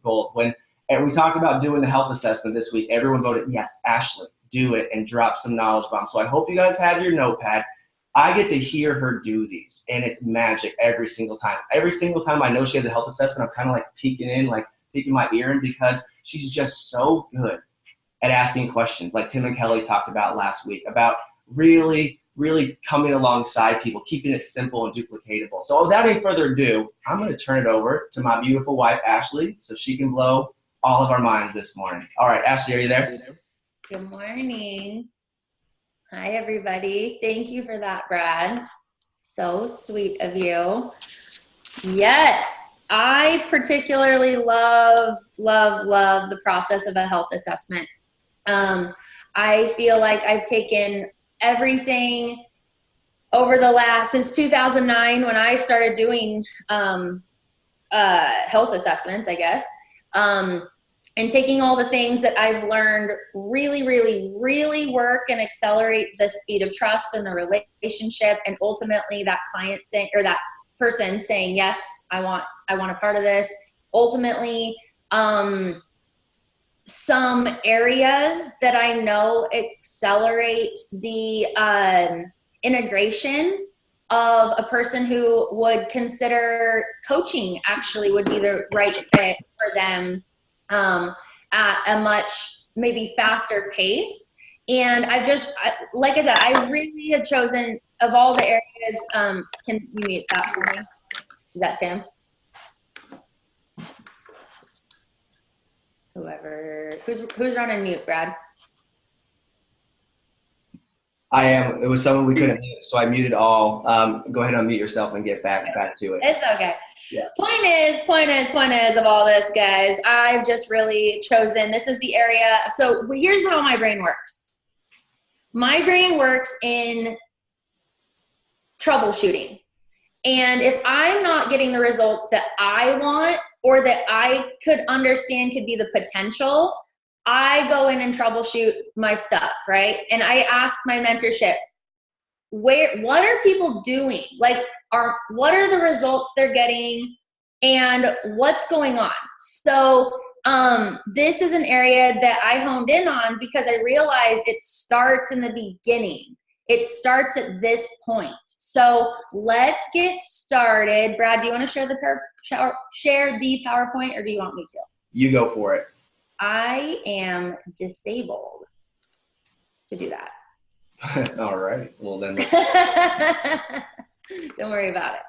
gold. And we talked about doing the health assessment this week, everyone voted, yes, Ashley, do it, and drop some knowledge bombs. So I hope you guys have your notepad. I get to hear her do these, and it's magic every single time. Every single time I know she has a health assessment, I'm kind of like peeking my ear in, because she's just so good at asking questions, like Tim and Kelly talked about last week, about really coming alongside people, keeping it simple and duplicatable. So without any further ado, I'm going to turn it over to my beautiful wife, Ashley, so she can blow all of our minds this morning. All right, Ashley, are you there? Good morning. Hi, everybody. Thank you for that, Brad. So sweet of you. Yes, I particularly love the process of a health assessment. I feel like I've taken everything over since 2009 when I started doing health assessments, I guess, and taking all the things that I've learned really work and accelerate the speed of trust in the relationship, and ultimately that client saying, or that person saying, yes, I want a part of this. Ultimately, some areas that I know accelerate the integration of a person who would consider coaching actually would be the right fit for them at a much maybe faster pace. And like I said, I really have chosen of all the areas, can you mute that for me? Is that Tim? Who's running mute, Brad? I am. It was someone we couldn't mute, so I muted all. Go ahead and unmute yourself and get back to it. It's okay. Yeah. Point is of all this, guys, I've just really chosen, this is the area. So here's how my brain works. My brain works in troubleshooting. And if I'm not getting the results that I want, or that I could understand could be the potential, I go in and troubleshoot my stuff, right? And I ask my mentorship, what are people doing? Like, what are the results they're getting, and what's going on? So this is an area that I honed in on because I realized it starts in the beginning. It starts at this point. So let's get started. Brad, do you want to share the PowerPoint, or do you want me to? You go for it. I am disabled to do that. All right. Well, then. Don't worry about it.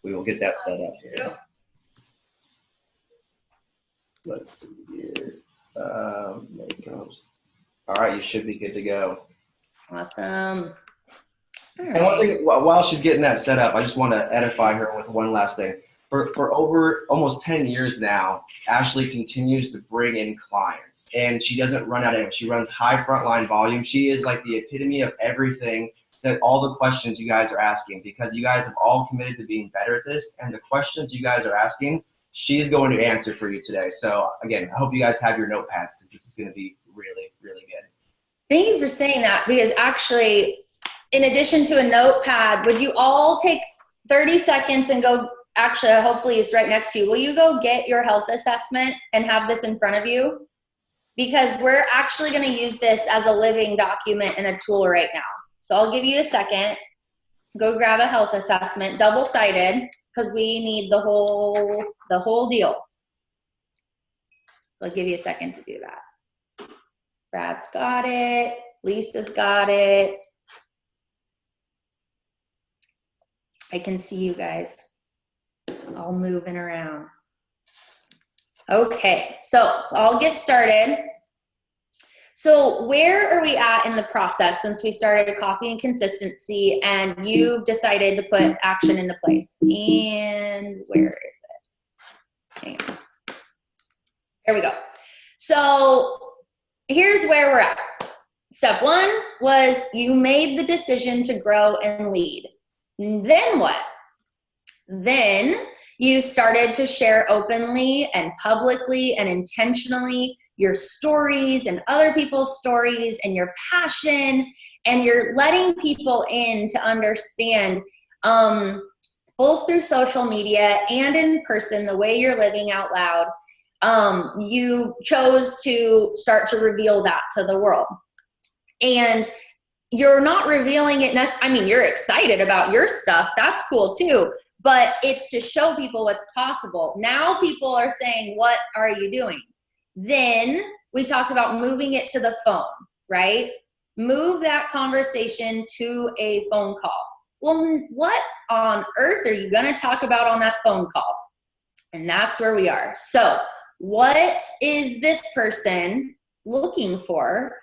We will get that set up here. Let's see here. There it goes. All right. You should be good to go. Awesome. All right. And one thing, while she's getting that set up, I just want to edify her with one last thing. For over almost 10 years now, Ashley continues to bring in clients, and she doesn't run out of it. She runs high frontline volume. She is like the epitome of everything that all the questions you guys are asking, because you guys have all committed to being better at this, and the questions you guys are asking, she is going to answer for you today. So again, I hope you guys have your notepads, because this is going to be really good. Thank you for saying that, because actually, in addition to a notepad, would you all take 30 seconds and go, actually, hopefully it's right next to you. Will you go get your health assessment and have this in front of you? Because we're actually going to use this as a living document and a tool right now. So I'll give you a second. Go grab a health assessment, double-sided, because we need the whole deal. I'll give you a second to do that. Brad's got it. Lisa's got it. I can see you guys all moving around. Okay, so I'll get started. So where are we at in the process since we started Coffee and Consistency and you've decided to put action into place? And where is it? Hang on. There we go. So here's where we're at. Step one was you made the decision to grow and lead. Then what? Then you started to share openly and publicly and intentionally your stories and other people's stories and your passion, and you're letting people in to understand both through social media and in person, the way you're living out loud, you chose to start to reveal that to the world. And you're not revealing it. I mean, you're excited about your stuff. That's cool too. But it's to show people what's possible. Now people are saying, what are you doing? Then we talked about moving it to the phone, right? Move that conversation to a phone call. Well, what on earth are you going to talk about on that phone call? And that's where we are. So what is this person looking for?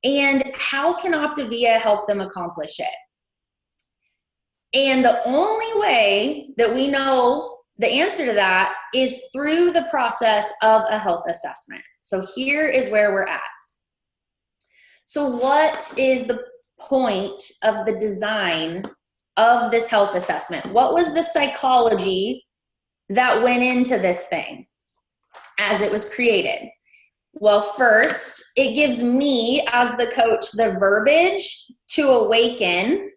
And how can Optavia help them accomplish it? And the only way that we know the answer to that is through the process of a health assessment. So here is where we're at. So what is the point of the design of this health assessment? What was the psychology that went into this thing as it was created? Well, first, it gives me as the coach the verbiage to awaken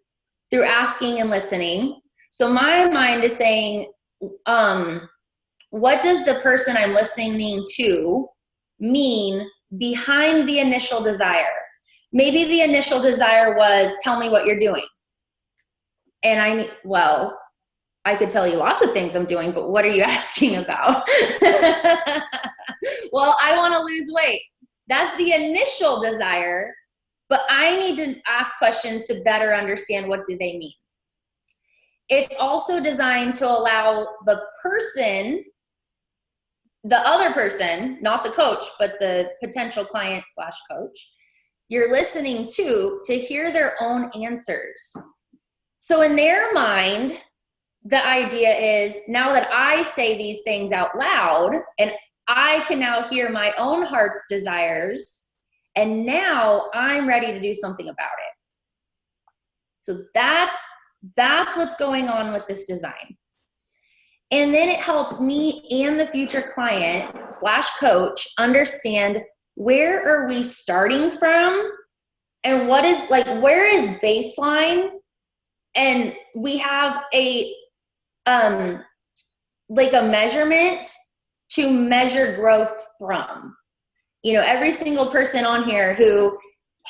through asking and listening. So my mind is saying, what does the person I'm listening to mean behind the initial desire? Maybe the initial desire was, tell me what you're doing. And I could tell you lots of things I'm doing, but what are you asking about? Well, I want to lose weight. That's the initial desire, but I need to ask questions to better understand what do they mean. It's also designed to allow the person, the other person, not the coach, but the potential client / coach, you're listening to hear their own answers. So in their mind, the idea is now that I say these things out loud and I can now hear my own heart's desires, and now I'm ready to do something about it. So that's what's going on with this design. And then it helps me and the future client / coach understand where are we starting from and what is where is baseline, and we have a measurement to measure growth from. You know, every single person on here who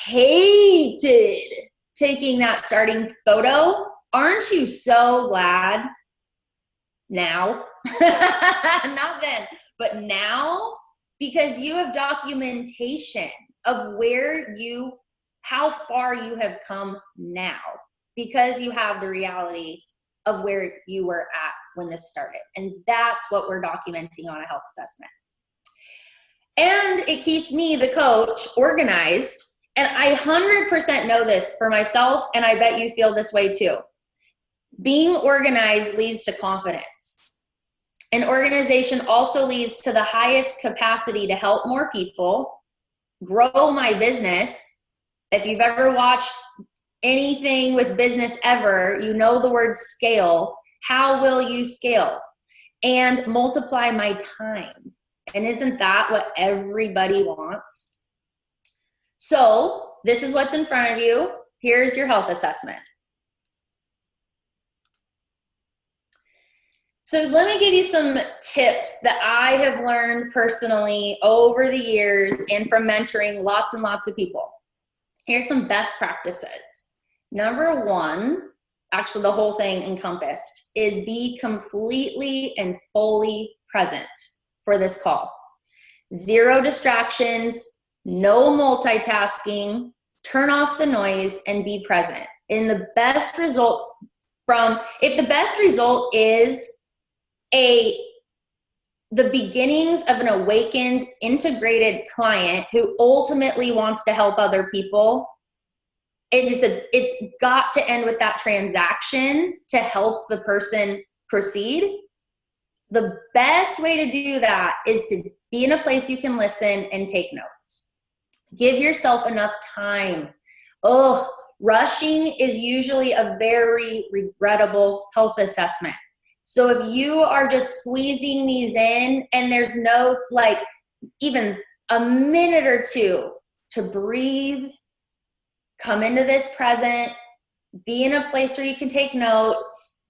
hated taking that starting photo, aren't you so glad now? Not then, but now, because you have documentation of how far you have come now, because you have the reality of where you were at when this started. And that's what we're documenting on a health assessment. And it keeps me, the coach, organized. And I 100% know this for myself, and I bet you feel this way too. Being organized leads to confidence. And organization also leads to the highest capacity to help more people, grow my business. If you've ever watched anything with business ever, you know the word scale. How will you scale? And multiply my time. And isn't that what everybody wants? So this is what's in front of you. Here's your health assessment. So let me give you some tips that I have learned personally over the years and from mentoring lots and lots of people. Here's some best practices. Number one, actually the whole thing encompassed, is be completely and fully present for this call. 0 distractions, no multitasking, turn off the noise and be present. And the best results if the best result is the beginnings of an awakened, integrated client who ultimately wants to help other people, it's got to end with that transaction to help the person proceed. The best way to do that is to be in a place you can listen and take notes. Give yourself enough time. Rushing is usually a very regrettable health assessment. So if you are just squeezing these in and there's no even a minute or two to breathe, come into this present, be in a place where you can take notes,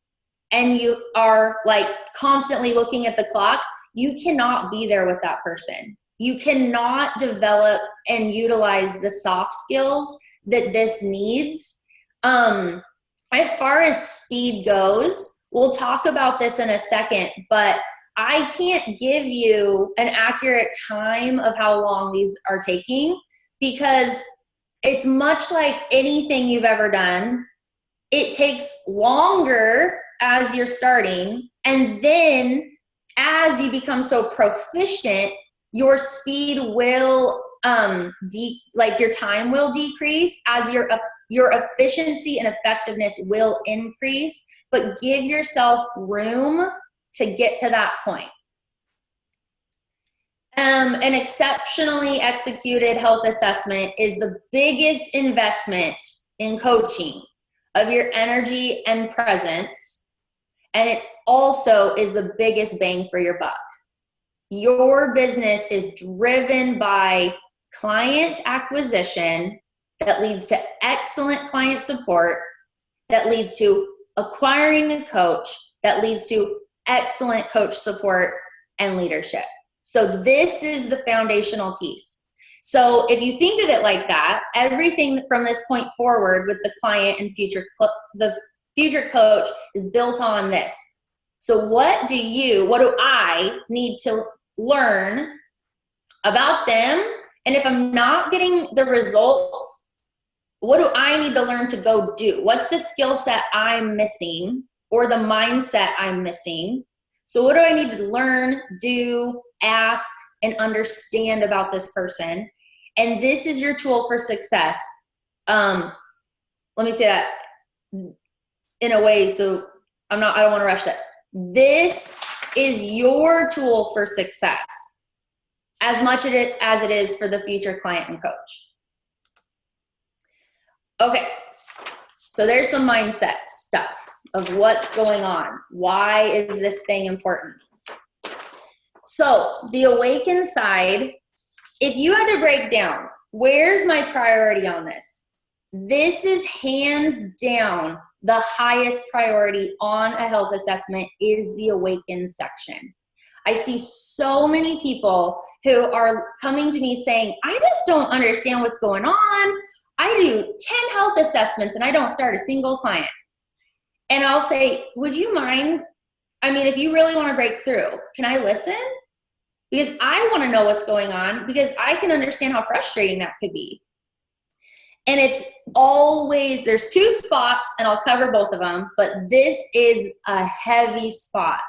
and you are like constantly looking at the clock, you cannot be there with that person. You cannot develop and utilize the soft skills that this needs. As far as speed goes, we'll talk about this in a second, but I can't give you an accurate time of how long these are taking, because it's much like anything you've ever done. It takes longer as you're starting, and then as you become so proficient, your speed will your time will decrease as your efficiency and effectiveness will increase, but give yourself room to get to that point. An exceptionally executed health assessment is the biggest investment in coaching of your energy and presence, and it also is the biggest bang for your buck. Your business is driven by client acquisition that leads to excellent client support, that leads to acquiring a coach, that leads to excellent coach support and leadership. So this is the foundational piece. So if you think of it like that, everything from this point forward with the client and the future coach is built on this. So what do I need to learn about them? And if I'm not getting the results, what do I need to learn to go do? What's the skill set I'm missing or the mindset I'm missing? So what do I need to learn, do, ask, and understand about this person? And this is your tool for success. Let me say that in a way, so I don't want to rush this. This is your tool for success as much as it is for the future client and coach. Okay, so there's some mindset stuff of what's going on. Why is this thing important? So the awakened side, if you had to break down, where's my priority on this? This is hands down the highest priority on a health assessment is the awakened section. I see so many people who are coming to me saying, I just don't understand what's going on. I do 10 health assessments and I don't start a single client. And I'll say, would you mind? I mean, if you really want to break through, can I listen? Because I want to know what's going on, because I can understand how frustrating that could be. And it's always, there's two spots, and I'll cover both of them, but this is a heavy spot.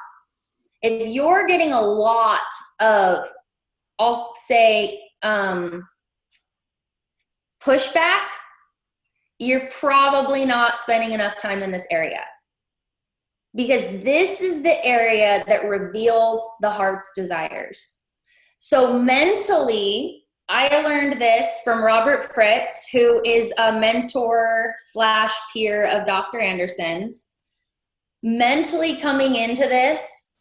If you're getting a lot of, I'll say, pushback, you're probably not spending enough time in this area. Because this is the area that reveals the heart's desires. So mentally, I learned this from Robert Fritz, who is a mentor / peer of Dr. Anderson's. Mentally coming into this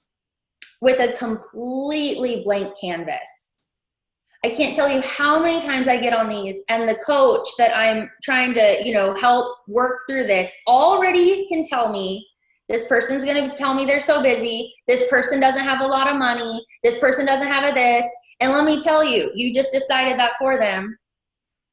with a completely blank canvas. I can't tell you how many times I get on these, and the coach that I'm trying to, help work through this already can tell me, this person's going to tell me they're so busy. This person doesn't have a lot of money. This person doesn't have a this. And let me tell you, you just decided that for them.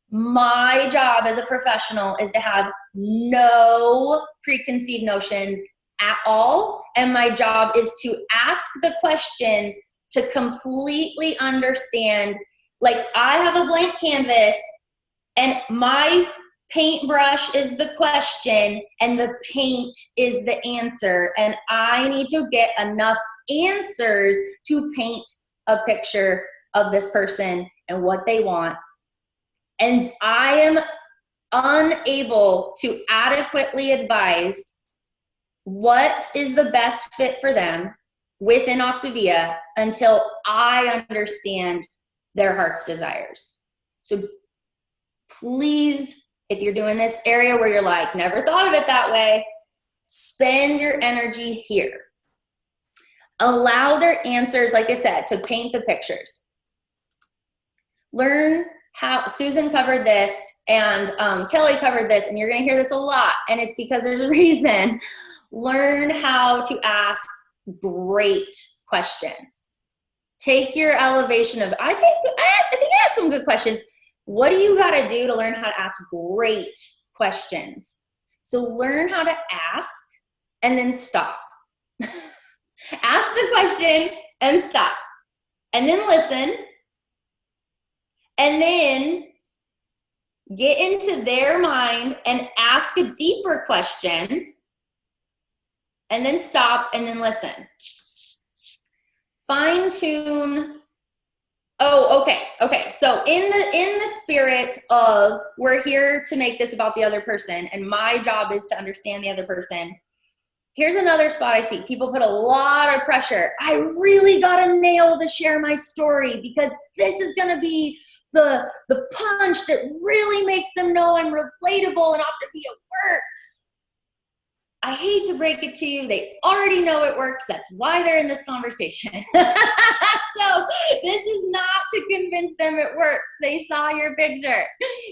My job as a professional is to have no preconceived notions at all. And my job is to ask the questions to completely understand. Like, I have a blank canvas and my paintbrush is the question and the paint is the answer. And I need to get enough answers to paint a picture of this person and what they want. And I am unable to adequately advise what is the best fit for them within Optavia until I understand their heart's desires. So please, if you're doing this area where you're like, never thought of it that way, spend your energy here. Allow their answers, like I said, to paint the pictures. Learn how, Susan covered this and Kelly covered this, and you're going to hear this a lot, and it's because there's a reason. Learn how to ask great questions. Take your elevation of, I think I asked some good questions. What do you got to do to learn how to ask great questions? So learn how to ask and then stop. Ask the question and stop. And then listen. And then get into their mind and ask a deeper question. And then stop and then listen. Fine tune. Oh, okay. So in the spirit of, we're here to make this about the other person, and my job is to understand the other person. Here's another spot I see. People put a lot of pressure. I really gotta nail the share my story, because this is gonna be the punch that really makes them know I'm relatable and it works. I hate to break it to you, they already know it works. That's why they're in this conversation. So this is not to convince them it works. They saw your picture.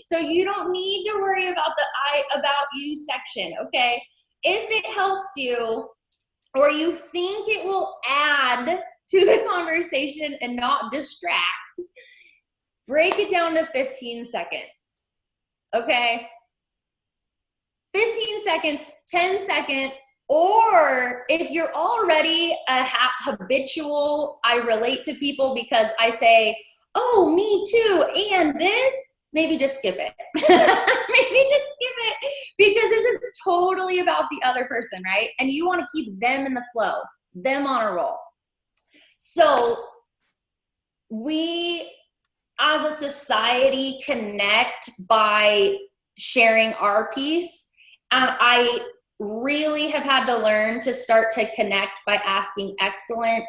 So you don't need to worry about the I about you section, okay? If it helps you, or you think it will add to the conversation and not distract, break it down to 15 seconds, okay? 15 seconds, 10 seconds, or if you're already a habitual, I relate to people because I say, oh, me too, and this, maybe just skip it. Maybe just skip it, because this is totally about the other person, right? And you want to keep them in the flow, them on a roll. So we, as a society, connect by sharing our piece. And I really have had to learn to start to connect by asking excellent,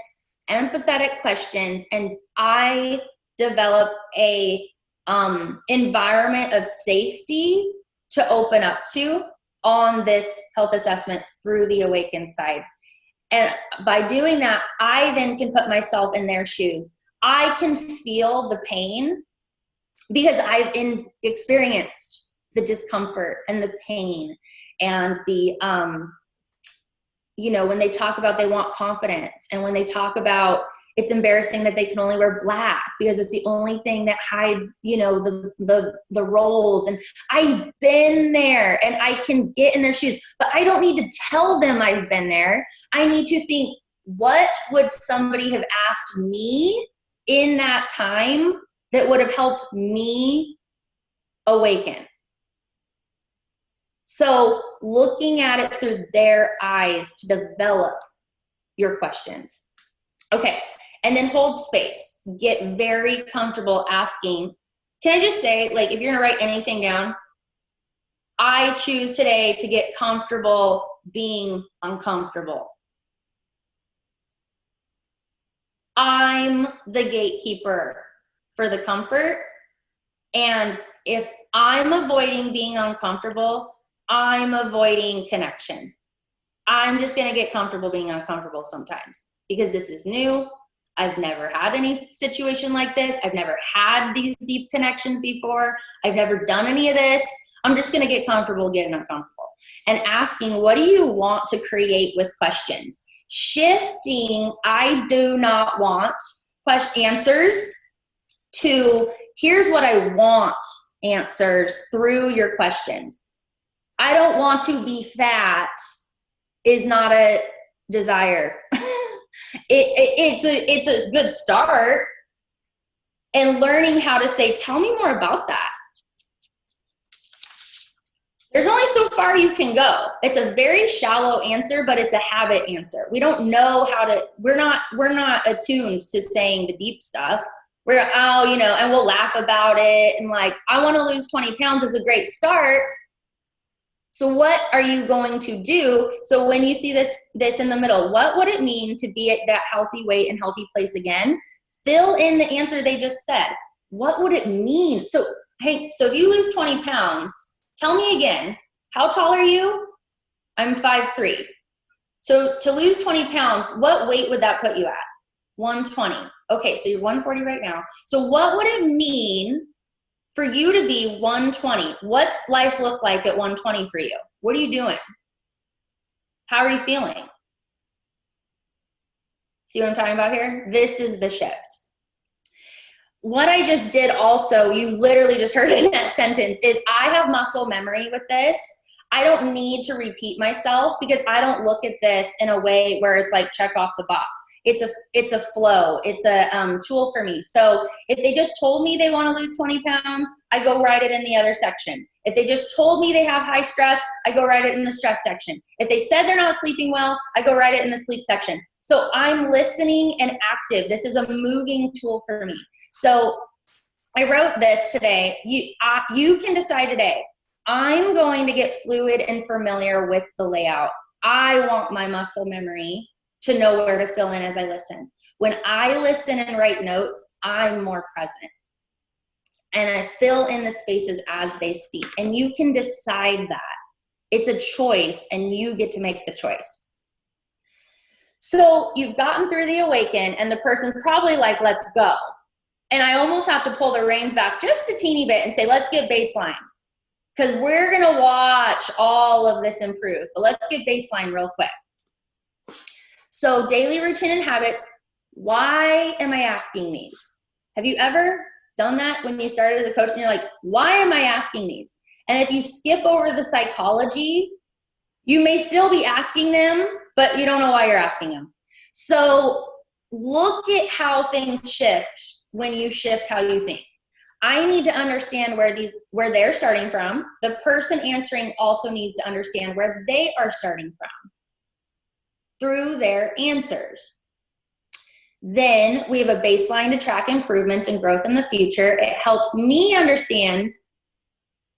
empathetic questions. And I develop a environment of safety to open up to on this health assessment through the Awaken side. And by doing that, I then can put myself in their shoes. I can feel the pain because I've experienced the discomfort and the pain and the, when they talk about they want confidence, and when they talk about it's embarrassing that they can only wear black because it's the only thing that hides, the roles. And I've been there, and I can get in their shoes, but I don't need to tell them I've been there. I need to think, what would somebody have asked me in that time that would have helped me awaken? So looking at it through their eyes to develop your questions. Okay, and then hold space. Get very comfortable asking. Can I just say, like, if you're gonna write anything down, I choose today to get comfortable being uncomfortable. I'm the gatekeeper for the comfort, and if I'm avoiding being uncomfortable, I'm avoiding connection. I'm just gonna get comfortable being uncomfortable sometimes because this is new. I've never had any situation like this. I've never had these deep connections before. I've never done any of this. I'm just gonna get comfortable getting uncomfortable and asking, what do you want to create with questions? Shifting, I do not want answers, to here's what I want answers through your questions. I don't want to be fat is not a desire. It's a good start, and learning how to say, tell me more about that. There's only so far you can go. It's a very shallow answer, but it's a habit answer. We don't know how to, we're not attuned to saying the deep stuff. We're, and we'll laugh about it. And like, I want to lose 20 pounds is a great start. So what are you going to do? So when you see this in the middle, what would it mean to be at that healthy weight and healthy place again? Fill in the answer they just said. What would it mean? So, hey, so if you lose 20 pounds, tell me again, how tall are you? I'm 5'3". So to lose 20 pounds, what weight would that put you at? 120. Okay, so you're 140 right now. So what would it mean for you to be 120? What's life look like at 120 for you? What are you doing? How are you feeling? See what I'm talking about here? This is the shift. What I just did also, you literally just heard in that sentence, is I have muscle memory with this. I don't need to repeat myself because I don't look at this in a way where it's like check off the box. It's a flow. It's a tool for me. So if they just told me they want to lose 20 pounds, I go write it in the other section. If they just told me they have high stress, I go write it in the stress section. If they said they're not sleeping well, I go write it in the sleep section. So I'm listening and active. This is a moving tool for me. So I wrote this today. You can decide today. I'm going to get fluid and familiar with the layout. I want my muscle memory to know where to fill in as I listen. When I listen and write notes, I'm more present. And I fill in the spaces as they speak. And you can decide that. It's a choice, and you get to make the choice. So you've gotten through the awaken, and the person's probably like, let's go. And I almost have to pull the reins back just a teeny bit and say, let's get baseline. Because we're going to watch all of this improve. But let's get baseline real quick. So daily routine and habits, why am I asking these? Have you ever done that when you started as a coach and you're like, why am I asking these? And if you skip over the psychology, you may still be asking them, but you don't know why you're asking them. So look at how things shift when you shift how you think. I need to understand where they're starting from. The person answering also needs to understand where they are starting from through their answers. Then we have a baseline to track improvements and growth in the future. It helps me understand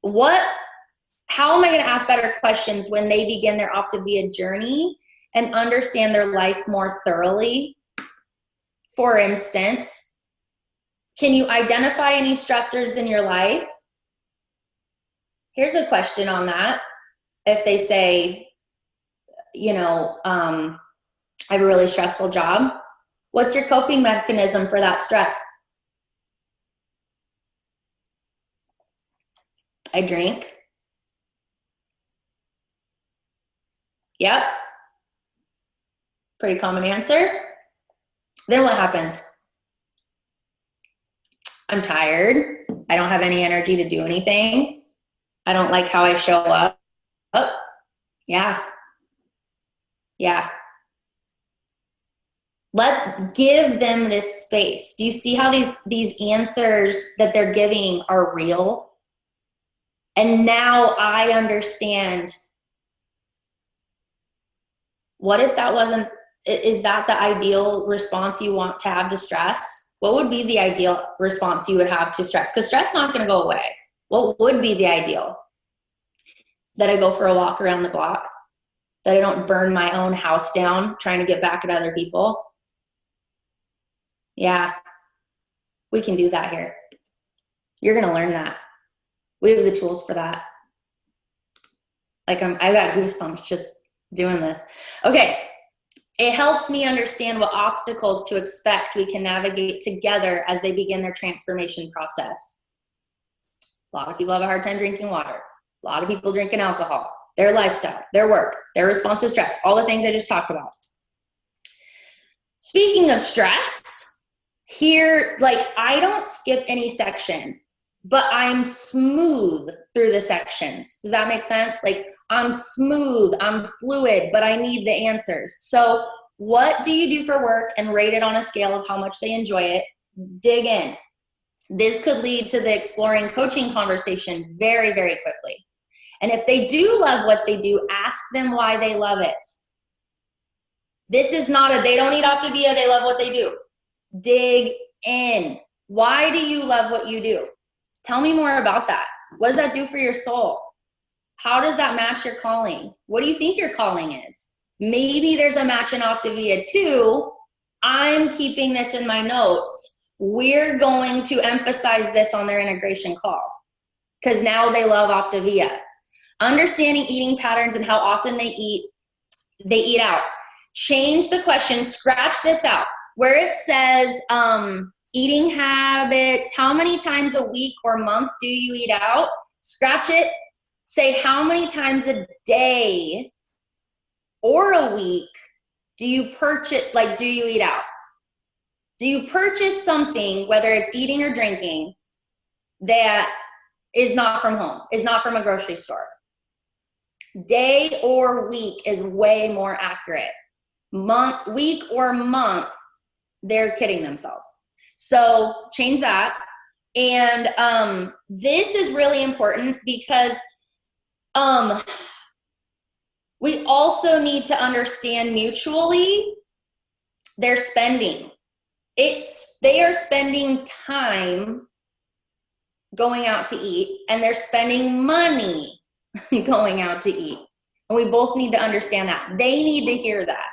how am I going to ask better questions when they begin their Optavia journey and understand their life more thoroughly. For instance, can you identify any stressors in your life? Here's a question on that. If they say, I have a really stressful job, what's your coping mechanism for that stress? I drink. Yep. Pretty common answer. Then what happens? I'm tired. I don't have any energy to do anything. I don't like how I show up. Oh, yeah. Yeah. Give them this space. Do you see how these answers that they're giving are real? And now I understand. What if that wasn't, is that the ideal response you want to have to stress? What would be the ideal response you would have to stress? Because stress is not going to go away. What would be the ideal? That I go for a walk around the block? That I don't burn my own house down trying to get back at other people? Yeah, we can do that here. You're going to learn that. We have the tools for that. Like I got goosebumps just doing this. Okay. It helps me understand what obstacles to expect we can navigate together as they begin their transformation process. A lot of people have a hard time drinking water. A lot of people drinking alcohol. Their lifestyle, their work, their response to stress, all the things I just talked about. Speaking of stress, here, I don't skip any section, but I'm smooth through the sections. Does that make sense? I'm smooth, I'm fluid, but I need the answers. So what do you do for work and rate it on a scale of how much they enjoy it? Dig in. This could lead to the exploring coaching conversation very, very quickly. And if they do love what they do, ask them why they love it. This is not they don't need Optavia, they love what they do. Dig in. Why do you love what you do? Tell me more about that. What does that do for your soul? How does that match your calling? What do you think your calling is? Maybe there's a match in Optavia too. I'm keeping this in my notes. We're going to emphasize this on their integration call because now they love Optavia. Understanding eating patterns and how often they eat out. Change the question, scratch this out. Where it says eating habits, how many times a week or month do you eat out? Scratch it. Say how many times a day or a week do you purchase, like, do you eat out? Do you purchase something, whether it's eating or drinking, that is not from home, is not from a grocery store? Day or week is way more accurate. Week or month, they're kidding themselves. So change that. And this is really important because we also need to understand mutually their spending. They are spending time going out to eat, and they're spending money going out to eat. And we both need to understand that. They need to hear that.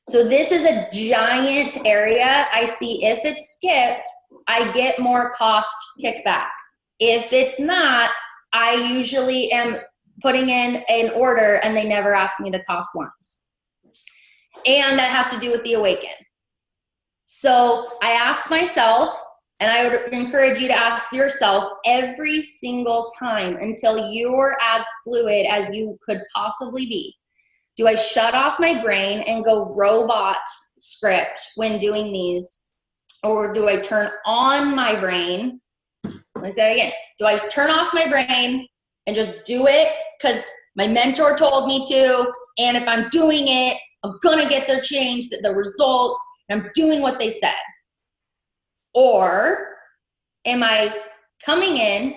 So this is a giant area. I see if it's skipped, I get more cost kickback. If it's not, I usually am putting in an order and they never ask me the cost once. And that has to do with the awaken. So I ask myself, and I would encourage you to ask yourself every single time until you're as fluid as you could possibly be. Do I shut off my brain and go robot script when doing these? Or do I turn on my brain? Let me say that again. Do I turn off my brain and just do it because my mentor told me to? And if I'm doing it, I'm going to get the change, the results, and I'm doing what they said. Or am I coming in,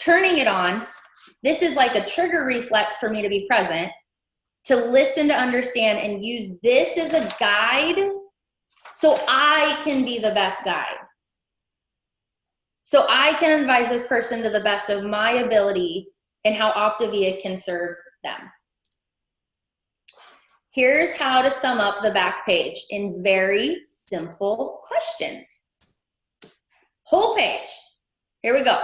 turning it on? This is like a trigger reflex for me to be present, to listen, to understand, and use this as a guide so I can be the best guide. So I can advise this person to the best of my ability and how Optavia can serve them. Here's how to sum up the back page in very simple questions. Whole page. Here we go.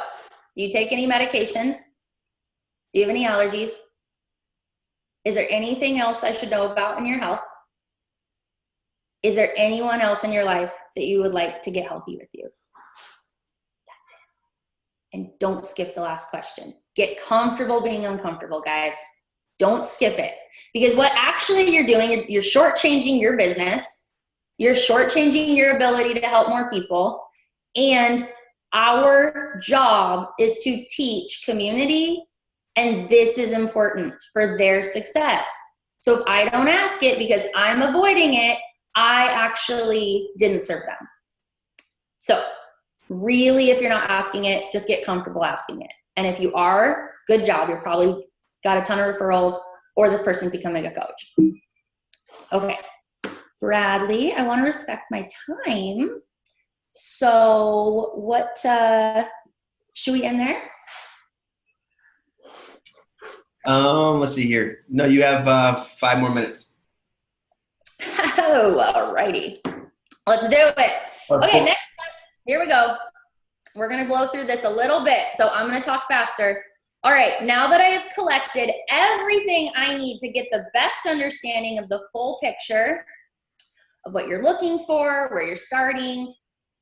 Do you take any medications? Do you have any allergies? Is there anything else I should know about in your health? Is there anyone else in your life that you would like to get healthy with you? That's it. And don't skip the last question. Get comfortable being uncomfortable, guys. Don't skip it. Because what actually you're doing, you're shortchanging your business. You're shortchanging your ability to help more people. And our job is to teach community, and this is important for their success. So if I don't ask it because I'm avoiding it, I actually didn't serve them. So really, if you're not asking it, just get comfortable asking it. And if you are, good job. You're probably got a ton of referrals, or this person's becoming a coach. Okay, Bradley, I want to respect my time. So what, should we end there? Let's see here. No, you have 5 more minutes. Oh, alrighty. Let's do it. Okay, next up, here we go. We're gonna blow through this a little bit, so I'm gonna talk faster. All right, now that I have collected everything I need to get the best understanding of the full picture of what you're looking for, where you're starting,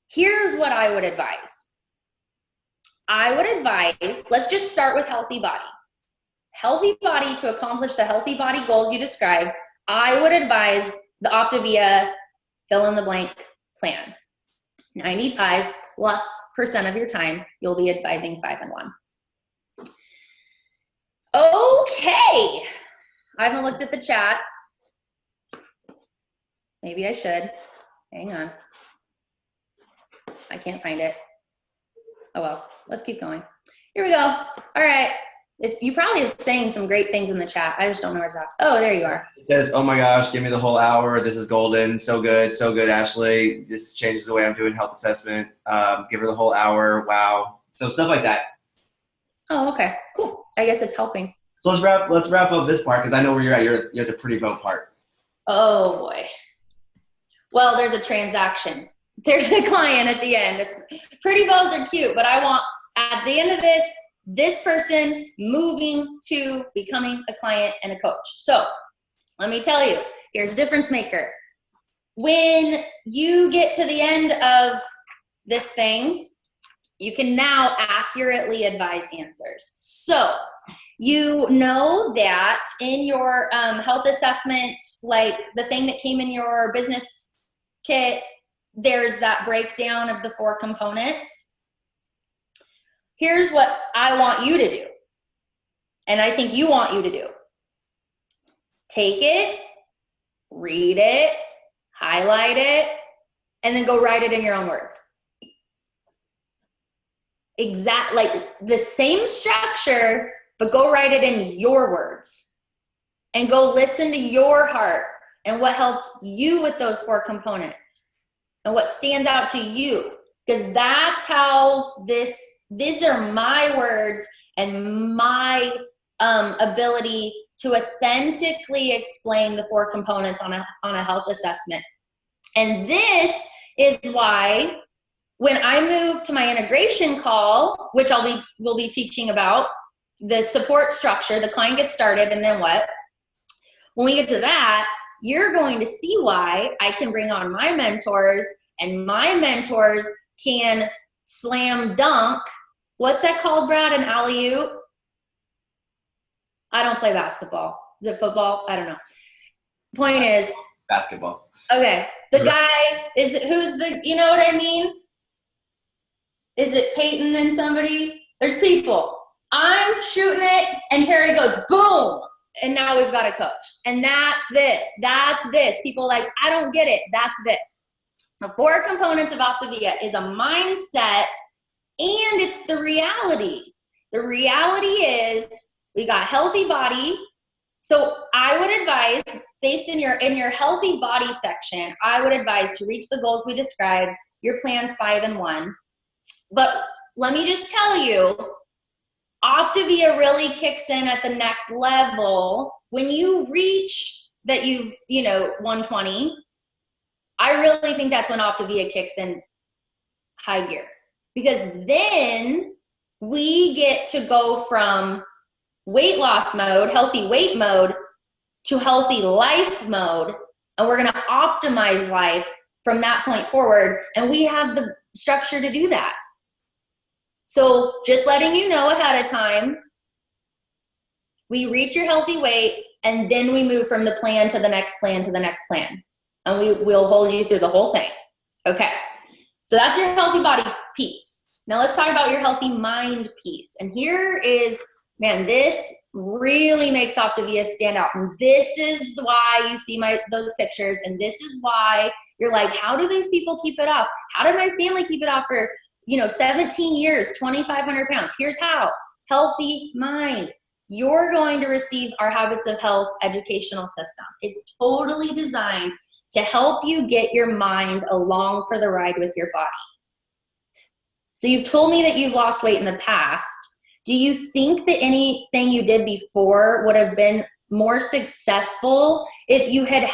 here's what I would advise. I would advise, let's just start with healthy body. Healthy body, to accomplish the healthy body goals you described, I would advise the Optavia fill in the blank plan. 95+% of your time, you'll be advising 5 and 1. Okay, I haven't looked at the chat. Maybe I should. Hang on. I can't find it. Oh well, let's keep going. Here we go. All right. If you probably are saying some great things in the chat. I just don't know where it's at. Oh, there you are. It says, oh my gosh, give me the whole hour. This is golden. So good, Ashley. This changes the way I'm doing health assessment. Give her the whole hour. Wow. So stuff like that. Oh, okay. Cool. I guess it's helping. So let's wrap up this part, because I know where you're at. You're at the pretty vote part. Oh boy. Well, there's a transaction. There's a client at the end. Pretty bows are cute, but I want, at the end of this person moving to becoming a client and a coach. So let me tell you, here's a difference maker. When you get to the end of this thing, you can now accurately advise answers. So You know that in your health assessment, like the thing that came in your business kit, there's that breakdown of the 4 components. Here's what I want you to do, and I think you want you to do. Take it, read it, highlight it, and then go write it in your own words. Like the same structure, but go write it in your words. And go listen to your heart and what helped you with those 4 components and what stands out to you. Because that's how these are my words and my ability to authentically explain the 4 components on a health assessment. And this is why when I move to my integration call, which we'll be teaching about, the support structure, the client gets started, and then what? When we get to that, you're going to see why I can bring on my mentors, and my mentors can slam dunk. What's that called, Brad? An alley-oop? I don't play basketball. Is it football? I don't know. Point is, basketball. Okay. The guy, you know what I mean? Is it Peyton and somebody? There's people. I'm shooting it, and Terry goes, boom! And now we've got a coach. And that's this. People like, I don't get it. That's this. The 4 components of Optavia is a mindset, and it's the reality. The reality is we got healthy body. So I would advise, based in your healthy body section, I would advise to reach the goals we described. Your plan's 5 and 1. But let me just tell you, Optavia really kicks in at the next level when you reach that 120. I really think that's when Optavia kicks in high gear, because then we get to go from weight loss mode, healthy weight mode, to healthy life mode, and we're going to optimize life from that point forward, and we have the structure to do that. So just letting you know ahead of time, we reach your healthy weight, and then we move from the plan to the next plan to the next plan. And we'll hold you through the whole thing. Okay, so that's your healthy body piece. Now let's talk about your healthy mind piece. And here is, man, this really makes Optavia stand out. And this is why you see those pictures. And this is why you're like, how do those people keep it off? How did my family keep it off for 17 years, 2,500 pounds? Here's how. Healthy mind. You're going to receive our Habits of Health educational system. It's totally designed to help you get your mind along for the ride with your body. So you've told me that you've lost weight in the past. Do you think that anything you did before would have been more successful if you had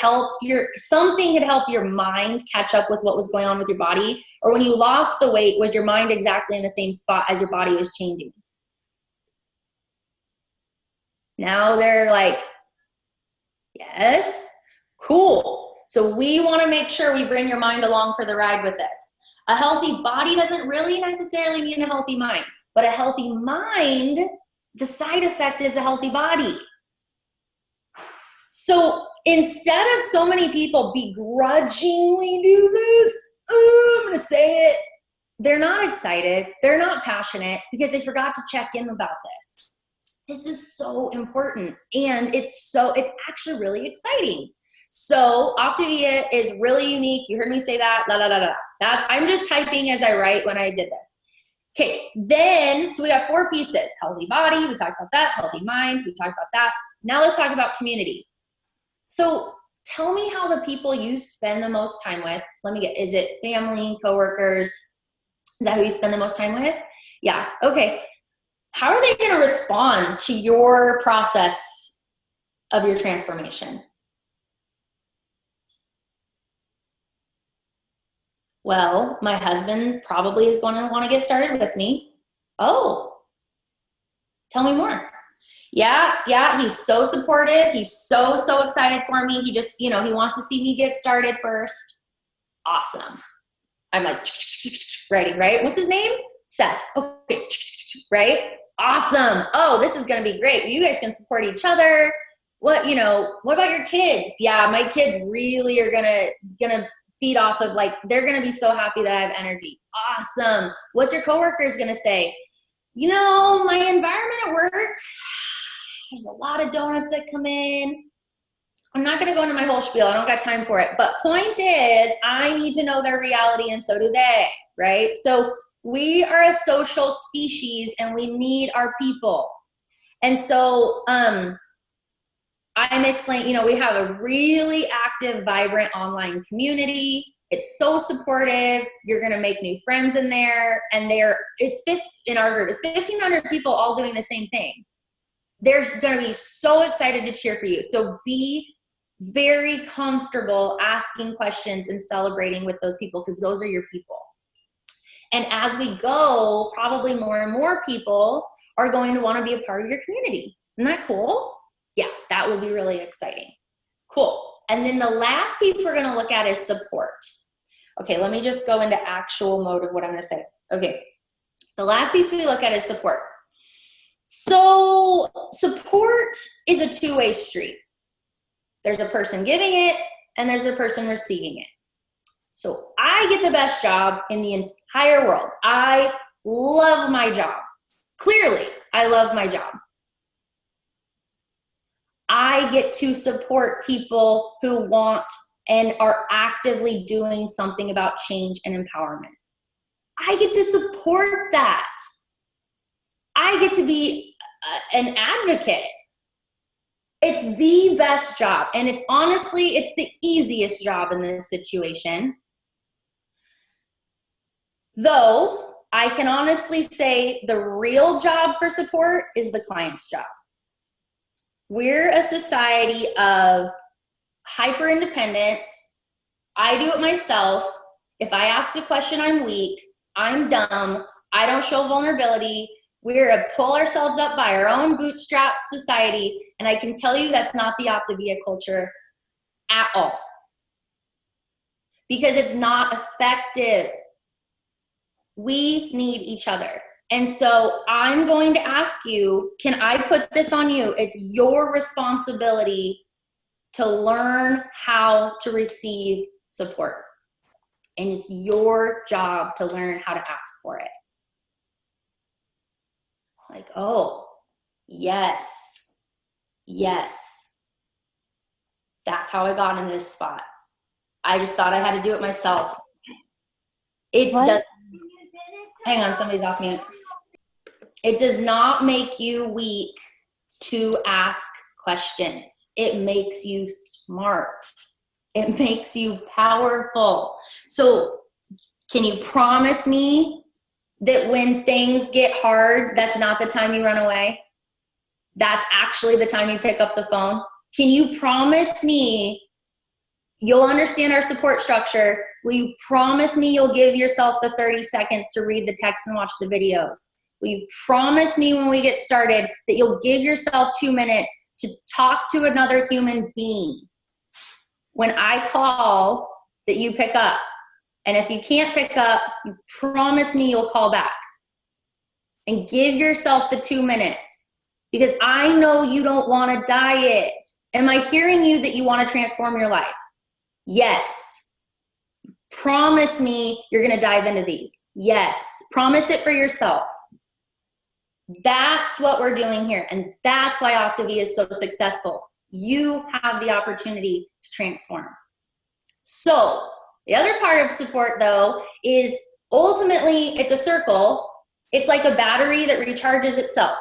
something had helped your mind catch up with what was going on with your body? Or when you lost the weight, was your mind exactly in the same spot as your body was changing? Now they're like, yes, cool. So we want to make sure we bring your mind along for the ride with this. A healthy body doesn't really necessarily mean a healthy mind, but a healthy mind, the side effect is a healthy body. So instead of so many people begrudgingly do this, I'm going to say it, they're not excited, they're not passionate because they forgot to check in about this. This is so important, and it's actually really exciting. So Optavia is really unique. You heard me say that, I'm just typing as I write when I did this. Okay, then, so we got 4 pieces. Healthy body, we talked about that. Healthy mind, we talked about that. Now let's talk about community. So tell me how the people you spend the most time with, is it family, coworkers? Is that who you spend the most time with? Yeah, okay. How are they going to respond to your process of your transformation? Well, my husband probably is going to want to get started with me. Oh, tell me more. Yeah, he's so supportive. He's so excited for me. He just, he wants to see me get started first. Awesome. I'm like, writing, right? What's his name? Seth. Okay, right? Awesome. Oh, this is going to be great. You guys can support each other. What about your kids? Yeah, my kids really are gonna feed off of, like, they're gonna be so happy that I have energy. Awesome. What's your coworkers gonna say? My environment at work, there's a lot of donuts that come in. I'm not gonna go into my whole spiel. I don't got time for it. But point is, I need to know their reality, and so do they, right? So we are a social species and we need our people. And so I'm explaining, we have a really active, vibrant online community. It's so supportive. You're going to make new friends in there. And in our group, it's 1,500 people all doing the same thing. They're going to be so excited to cheer for you. So be very comfortable asking questions and celebrating with those people, because those are your people. And as we go, probably more and more people are going to want to be a part of your community. Isn't that cool? Yeah, that will be really exciting. Cool. And then the last piece we're going to look at is support. Okay, let me just go into actual mode of what I'm going to say. Okay, the last piece we look at is support. So support is a two-way street. There's a person giving it and there's a person receiving it. So I get the best job in the entire world. I love my job. Clearly, I love my job. I get to support people who want and are actively doing something about change and empowerment. I get to support that. I get to be an advocate. It's the best job. And it's the easiest job in this situation. Though I can honestly say the real job for support is the client's job. We're a society of hyper independence. I do it myself. If I ask a question, I'm weak. I'm dumb. I don't show vulnerability. We're a pull ourselves up by our own bootstraps society. And I can tell you that's not the Optavia culture at all. Because it's not effective. We need each other. And so I'm going to ask you, can I put this on you? It's your responsibility to learn how to receive support. And it's your job to learn how to ask for it. Like, oh, yes, yes. That's how I got in this spot. I just thought I had to do it myself. It does. Hang on, somebody's off mute. It does not make you weak to ask questions. It makes you smart. It makes you powerful. So can you promise me that when things get hard, that's not the time you run away? That's actually the time you pick up the phone? Can you promise me you'll understand our support structure? Will you promise me you'll give yourself the 30 seconds to read the text and watch the videos? Will you promise me when we get started that you'll give yourself 2 minutes to talk to another human being? When I call, that you pick up. And if you can't pick up, you promise me you'll call back. And give yourself the 2 minutes. Because I know you don't want to diet. Am I hearing you that you want to transform your life? Yes. Promise me you're going to dive into these. Yes. Promise it for yourself. That's what we're doing here. And that's why Optavia is so successful. You have the opportunity to transform. So the other part of support, though, is ultimately it's a circle. It's like a battery that recharges itself.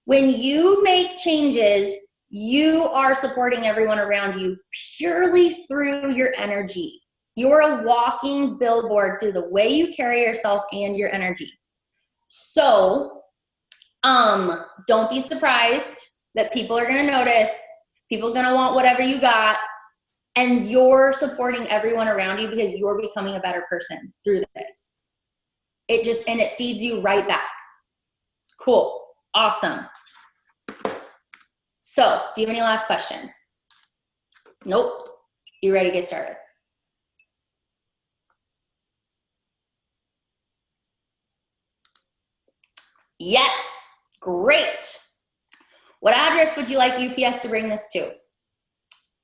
When you make changes, you are supporting everyone around you purely through your energy. You're a walking billboard through the way you carry yourself and your energy. So don't be surprised that people are going to notice. People are going to want whatever you got. And you're supporting everyone around you because you're becoming a better person through this. And it feeds you right back. Cool. Awesome. So, do you have any last questions? Nope. You ready to get started? Yes. Great. What address would you like UPS to bring this to?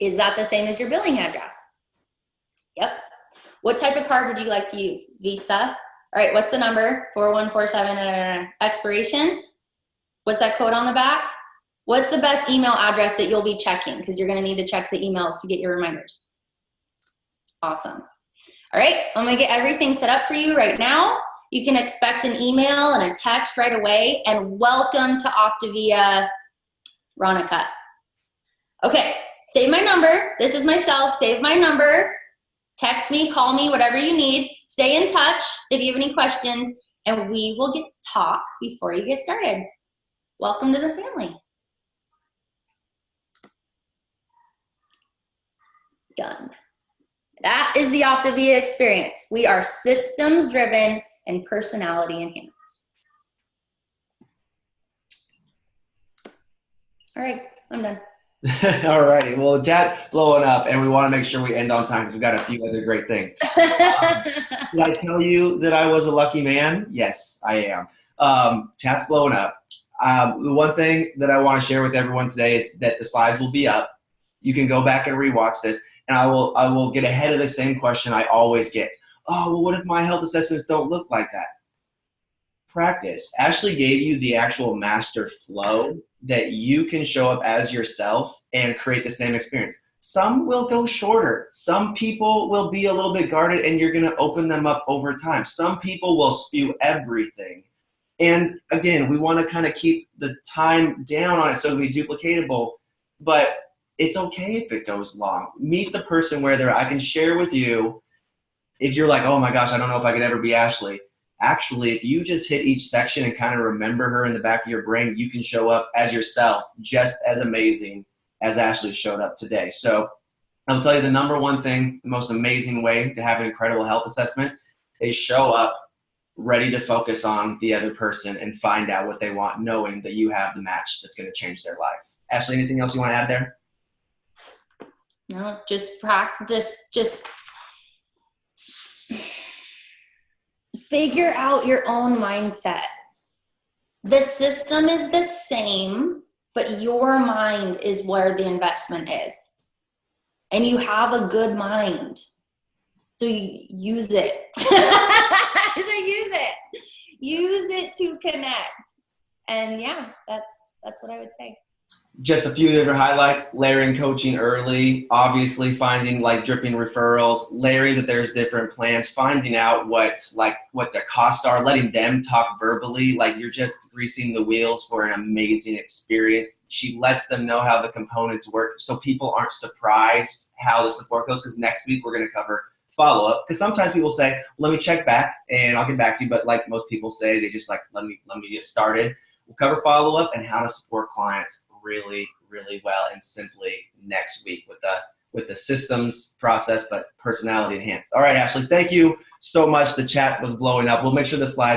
Is that the same as your billing address? Yep. What type of card would you like to use? Visa. All right, what's the number? 4147 expiration. What's that code on the back? What's the best email address that you'll be checking? Because you're going to need to check the emails to get your reminders. Awesome. All right, I'm going to get everything set up for you right now. You can expect an email and a text right away. And welcome to Optavia, Ronica. Okay, save my number. This is myself. Save my number. Text me, call me, whatever you need. Stay in touch if you have any questions, and we will get talk before you get started. Welcome to the family. Done. That is the Optavia experience. We are systems driven and personality enhanced. All right, I'm done. All righty. Well, chat blowing up, and we want to make sure we end on time because we've got a few other great things. Did I tell you that I was a lucky man? Yes, I am. Chat's blowing up. The one thing that I want to share with everyone today is that the slides will be up. You can go back and rewatch this, and I will get ahead of the same question I always get. Oh, well, what if my health assessments don't look like that? Practice. Ashley gave you the actual master flow that you can show up as yourself and create the same experience. Some will go shorter. Some people will be a little bit guarded and you're going to open them up over time. Some people will spew everything. And again, we want to kind of keep the time down on it so it'll be duplicatable, but it's okay if it goes long. Meet the person where they're at. I can share with you if you're like, oh my gosh, I don't know if I could ever be Ashley. Actually, if you just hit each section and kind of remember her in the back of your brain, you can show up as yourself, just as amazing as Ashley showed up today. So I'll tell you the number one thing, the most amazing way to have an incredible health assessment is show up ready to focus on the other person and find out what they want, knowing that you have the match that's going to change their life. Ashley, anything else you want to add there? No, just practice, just figure out your own mindset. The system is the same, but your mind is where the investment is. And you have a good mind. So you use it. Use it to connect. And yeah, that's what I would say. Just a few different highlights: layering coaching early, obviously finding like dripping referrals, layering that there's different plans, finding out what their costs are, letting them talk verbally, like you're just greasing the wheels for an amazing experience. She lets them know how the components work so people aren't surprised how the support goes, because next week we're going to cover follow-up, because sometimes people say, let me check back and I'll get back to you, but like most people say, they just like, let me get started. We'll cover follow-up and how to support clients really, really well and simply next week with the systems process, but personality enhanced. All right, Ashley, thank you so much. The chat was blowing up. We'll make sure the slides